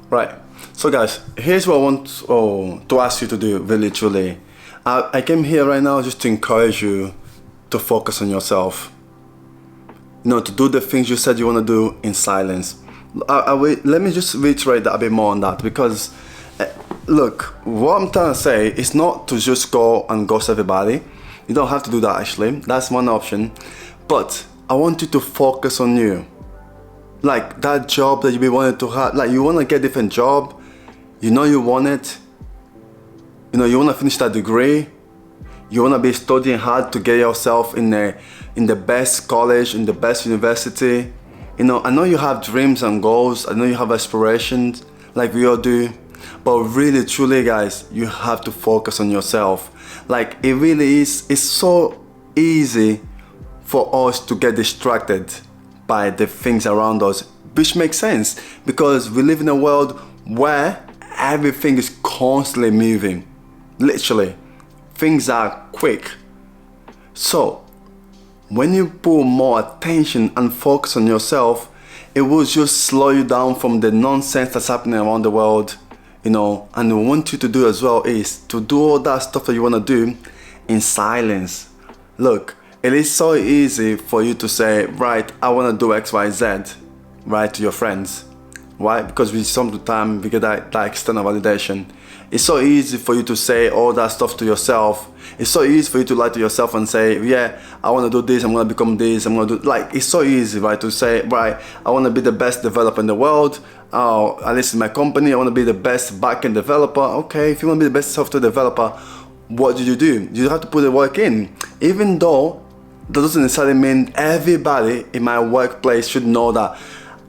Right. So guys, here's what I want to ask you to do, really truly. I came here right now just to encourage you to focus on yourself. To do the things you said you want to do in silence. Let me just reiterate that a bit more on that, because look, what I'm trying to say is not to just go and ghost everybody. You don't have to do that actually. That's one option. But I want you to focus on you. Like that job that you be wanting to have, like you want to get a different job, you want it, you want to finish that degree, you want to be studying hard to get yourself in the best college, in the best university. I know you have dreams and goals, I know you have aspirations like we all do, but really truly guys, you have to focus on yourself. Like it really is, it's so easy for us to get distracted by the things around us, which makes sense because we live in a world where everything is constantly moving. Literally, things are quick. So when you put more attention and focus on yourself, it will just slow you down from the nonsense that's happening around the world. And what I want you to do as well is to do all that stuff that you want to do in silence. Look, it is so easy for you to say, right, I want to do X, Y, Z, right, to your friends. Why? Because sometimes we get that external validation. It's so easy for you to say all that stuff to yourself. It's so easy for you to lie to yourself and say, yeah, I want to do this, I'm going to become this, I'm going to do... Like, it's so easy, right, to say, right, I want to be the best developer in the world. Oh, at least in my company, I want to be the best backend developer. Okay, if you want to be the best software developer, what do? You have to put the work in. Even though that doesn't necessarily mean everybody in my workplace should know that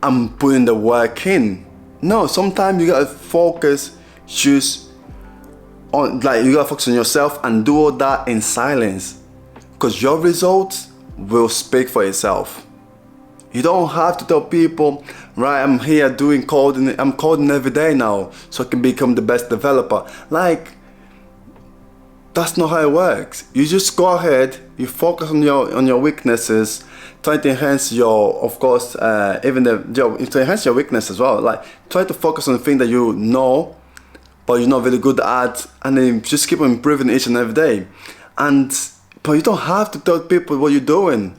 I'm putting the work in. No, sometimes you gotta focus just on, like, you gotta focus on yourself and do all that in silence, because your results will speak for itself. You don't have to tell people, right, I'm here doing coding, I'm coding every day now so I can become the best developer. Like, that's not how it works. You just go ahead, you focus on your weaknesses, try to enhance your, of course, to enhance your weakness as well. Like, try to focus on the thing that you know, but you're not really good at, and then just keep on improving each and every day. But you don't have to tell people what you're doing.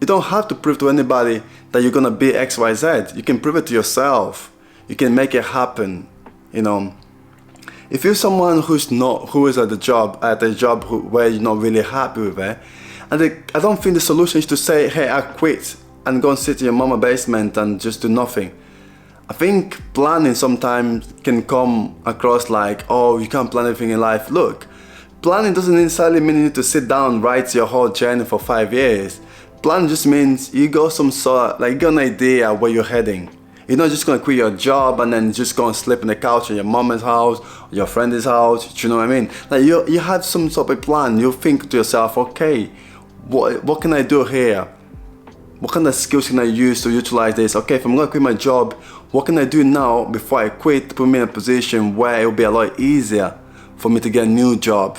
You don't have to prove to anybody that you're gonna be X, Y, Z. You can prove it to yourself. You can make it happen, If you're someone who is at a job where you're not really happy with it, I don't think the solution is to say, hey, I quit and go and sit in your mama's basement and just do nothing. I think planning sometimes can come across like, oh, you can't plan everything in life. Look, planning doesn't necessarily mean you need to sit down and write your whole journey for 5 years. Planning just means you got you got an idea where you're heading. You're not just gonna quit your job and then just go and sleep in the couch in your mama's house, or your friend's house. Do you know what I mean? Like you have some sort of plan. You think to yourself, okay, what can I do here? What kind of skills can I use to utilize this? Okay, if I'm gonna quit my job, what can I do now before I quit to put me in a position where it will be a lot easier for me to get a new job?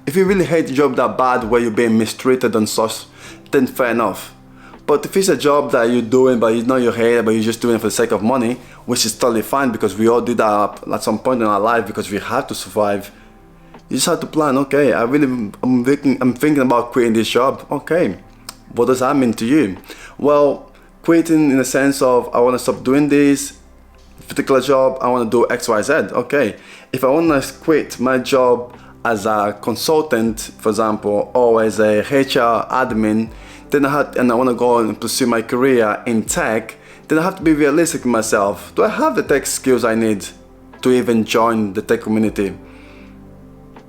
If you really hate the job that bad, where you're being mistreated and such, then fair enough. But if it's a job that you're doing, but you know you hate it, but you're just doing it for the sake of money, which is totally fine, because we all do that at some point in our life because we have to survive. You just have to plan. Okay, I'm thinking about quitting this job. Okay, what does that mean to you? Well, quitting in the sense of, I want to stop doing this particular job. I want to do X, Y, Z. Okay, if I want to quit my job as a consultant, for example, or as a HR admin, then I want to go and pursue my career in tech, then I have to be realistic with myself. Do I have the tech skills I need to even join the tech community?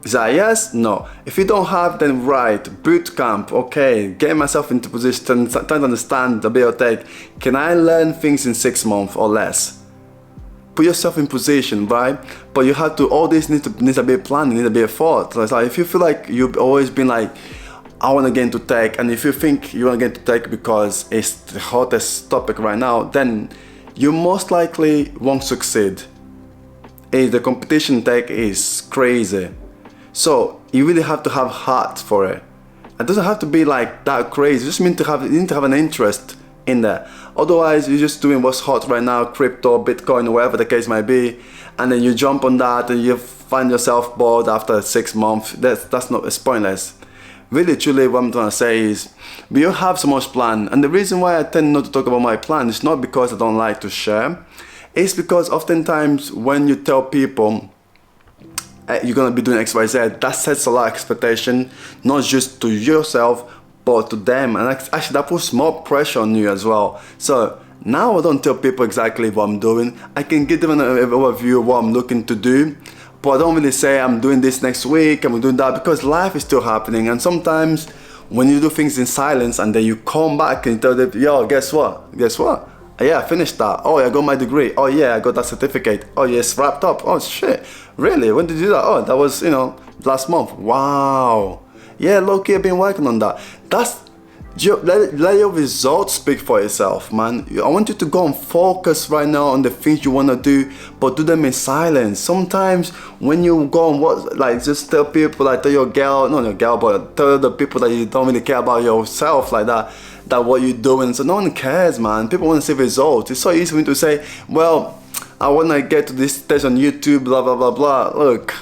Is that yes? No. If you don't have, then right, boot camp, okay, get myself into position, trying to understand a bit of tech. Can I learn things in 6 months or less? Put yourself in position, right? But you have to, all this needs a bit of planning, needs a bit of thought. So it's like, if you feel like you've always been like, I want to get into tech, and if you think you want to get into tech because it's the hottest topic right now, then you most likely won't succeed. The competition in tech is crazy. So you really have to have heart for it. It doesn't have to be like that crazy. It just means you need to have an interest in there. Otherwise, you're just doing what's hot right now, crypto, Bitcoin, whatever the case might be, and then you jump on that and you find yourself bored after 6 months. That's not, it's pointless. Really, truly, what I'm trying to say is, we all have so much plan, and the reason why I tend not to talk about my plan is not because I don't like to share. It's because oftentimes when you tell people you're gonna be doing X, Y, Z, that sets a lot of expectation, not just to yourself, but to them, and actually that puts more pressure on you as well. So now I don't tell people exactly what I'm doing. I can give them an overview of what I'm looking to do, but I don't really say I'm doing this next week, I'm doing that, because life is still happening. And sometimes when you do things in silence and then you come back and tell them, yo, guess what? Yeah, I finished that. Oh, I got my degree. Oh yeah, I got that certificate. Oh yeah, it's wrapped up. Oh shit, really? When did you do that? Oh, that was, last month. Wow. Yeah, low-key, I've been working on that. Let your results speak for itself, man. I want you to go and focus right now on the things you want to do, but do them in silence. Sometimes when you go and just tell people, like tell your girl, not your girl, but tell the people that you don't really care about yourself like that what you're doing. So no one cares, man. People want to see results. It's so easy for me to say, well, I want to get to this stage on YouTube, blah, blah, blah, blah. Look,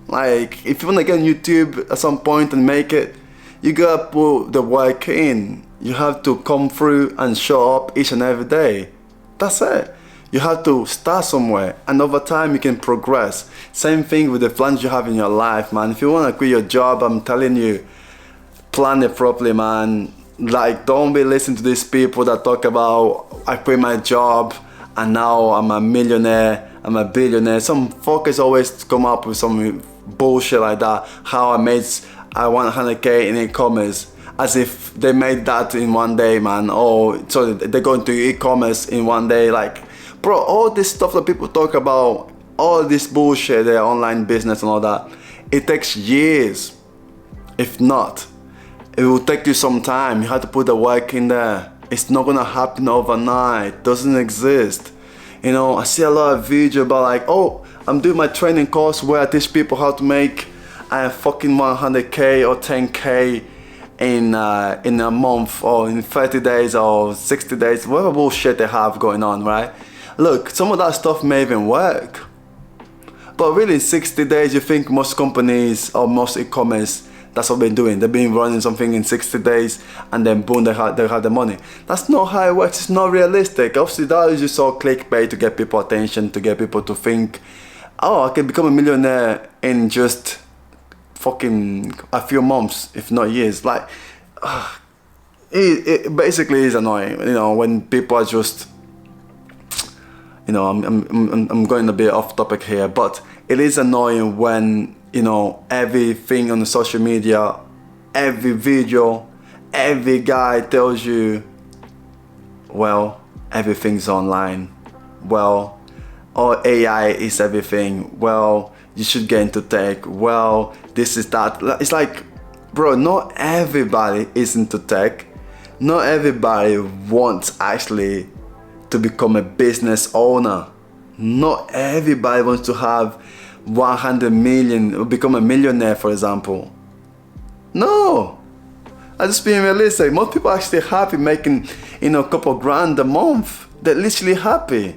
like, if you want to get on YouTube at some point and make it, you gotta put the work in. You have to come through and show up each and every day. That's it. You have to start somewhere, and over time you can progress. Same thing with the plans you have in your life, man. If you want to quit your job, I'm telling you, plan it properly, man. Like, don't be listening to these people that talk about, I quit my job and now I'm a millionaire, I'm a billionaire. Some fuckers always come up with some bullshit like that. How I want 100k in e-commerce, as if they made that in one day, man. Oh, so they go into e-commerce in one day. Like, bro, all this stuff that people talk about, all this bullshit, their online business and all that, it takes years. If not, it will take you some time. You have to put the work in there. It's not gonna happen overnight. It doesn't exist. I see a lot of video about like, oh, I'm doing my training course where I teach people how to make fucking 100k or 10k in a month, or in 30 days or 60 days, whatever bullshit they have going on, right? Look, some of that stuff may even work, but really in 60 days, you think most companies or most e-commerce, that's what they're doing. They've been running something in 60 days and then boom, they have the money. That's not how it works. It's not realistic. Obviously, that is just all clickbait to get people attention, to get people to think, oh, I can become a millionaire in just fucking a few months, if not years. Like, it basically is annoying, when people are just, I'm going a bit off topic here, but it is annoying when, everything on the social media, every video, every guy tells you, well, everything's online. Well, AI is everything. Well, you should get into tech. Well, this is that. It's like, bro, not everybody is into tech. Not everybody wants actually to become a business owner. Not everybody wants to have 100 million or become a millionaire, for example. No, I'm just being realistic. Most people are actually happy making, a couple grand a month. They're literally happy,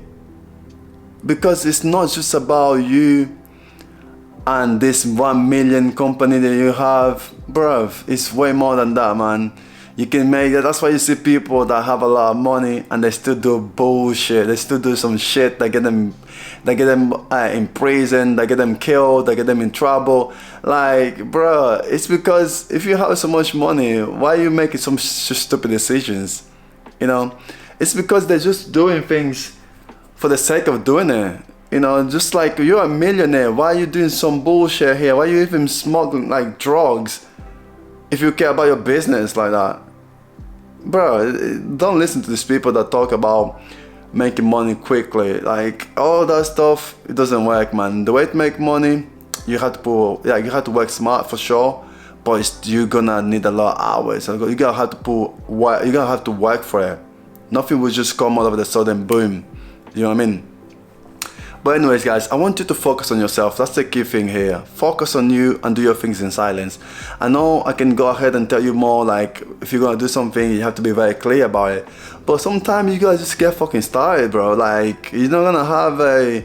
because it's not just about you and this 1 million company that you have, bruv. It's way more than that, man. You can make it. That's why you see people that have a lot of money and they still do bullshit. They still do some shit that get them in prison, that get them killed, that get them in trouble. Like, bro, it's because if you have so much money, why are you making some stupid decisions? It's because they're just doing things for the sake of doing it. Just like, you're a millionaire. Why are you doing some bullshit here? Why are you even smuggling like drugs if you care about your business like that? Bro, don't listen to these people that talk about making money quickly. Like, all that stuff, it doesn't work, man. The way to make money, you have to work smart for sure, but you're gonna need a lot of hours. You're gonna have to work for it. Nothing will just come all of a sudden, boom. You know what I mean? But anyways, guys, I want you to focus on yourself. That's the key thing here. Focus on you and do your things in silence. I know I can go ahead and tell you more, like, if you're gonna do something, you have to be very clear about it. But sometimes you guys just get fucking started, bro. Like, you're not gonna have a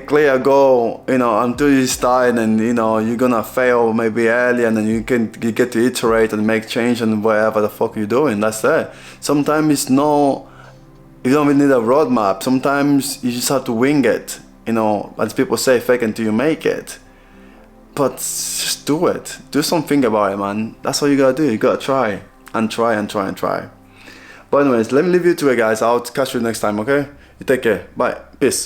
clear goal, you know, until you start, and you know you're gonna fail maybe early, and then you get to iterate and make change and whatever the fuck you're doing. That's it. Sometimes it's no, you don't even need a roadmap. Sometimes you just have to wing it, you know, as people say, fake until you make it. But just do it. Do something about it, man. That's all you gotta do. You gotta try and try and try and try. But anyways, let me leave you to it, guys. I'll catch you next time, okay? You take care. Bye. Peace.